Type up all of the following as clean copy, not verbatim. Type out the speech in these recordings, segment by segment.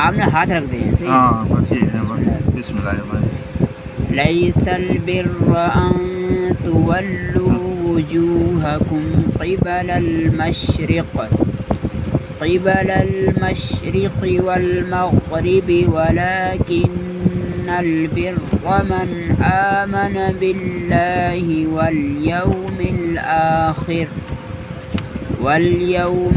आपने हाथ रख दिए हैं, सही। हाँ ठीक है, बिस्मिल्लाह। लैस البر أن تولوا وجوهكم قبل المشرق والمغرب ولكن البر من آمن بالله واليوم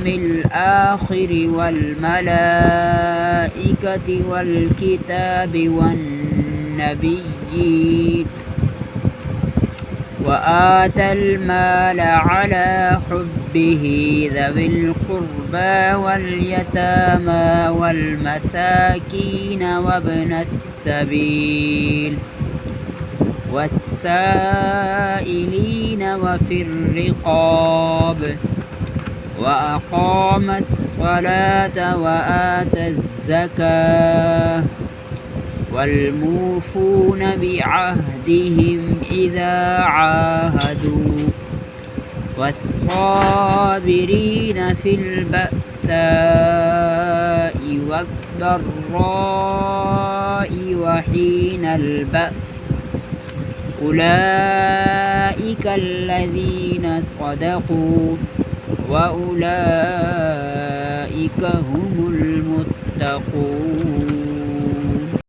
الآخر والملائكة والكتاب والنبيين وآتى المال على حبه ذوي القربى واليتامى والمساكين وابن السبيل والسائلين وفي الرقاب وأقام الصلاة وآتى الزكاة والموفون بعهدهم إذا عاهدوا والصابرين في البأساء والضراء وحين البأس أولئك الذين صدقوا وأولئك هم المتقون.